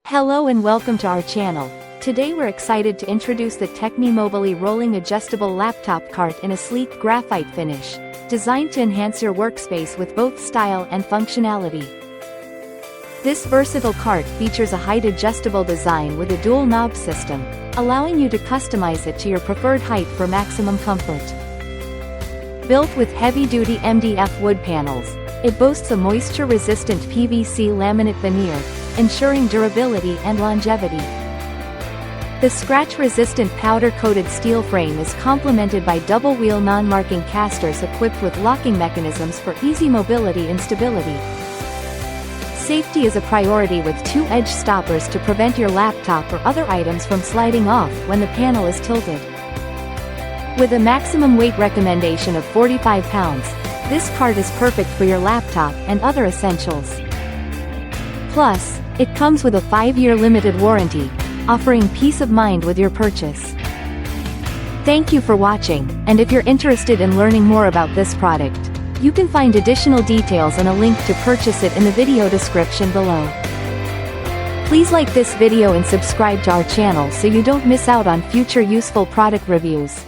Hello and welcome to our channel. Today we're excited to introduce the Techni Mobili rolling adjustable laptop cart in a sleek graphite finish, designed to enhance your workspace with both style and functionality. This versatile cart features a height adjustable design with a dual knob system, allowing you to customize it to your preferred height for maximum comfort. Built with heavy-duty MDF wood panels, it boasts a moisture-resistant PVC laminate veneer, ensuring durability and longevity. The scratch-resistant powder-coated steel frame is complemented by double-wheel non-marking casters equipped with locking mechanisms for easy mobility and stability. Safety is a priority with two edge stoppers to prevent your laptop or other items from sliding off when the panel is tilted. With a maximum weight recommendation of 45 pounds, this cart is perfect for your laptop and other essentials. Plus, it comes with a 5-year limited warranty, offering peace of mind with your purchase. Thank you for watching, and if you're interested in learning more about this product, you can find additional details and a link to purchase it in the video description below. Please like this video and subscribe to our channel so you don't miss out on future useful product reviews.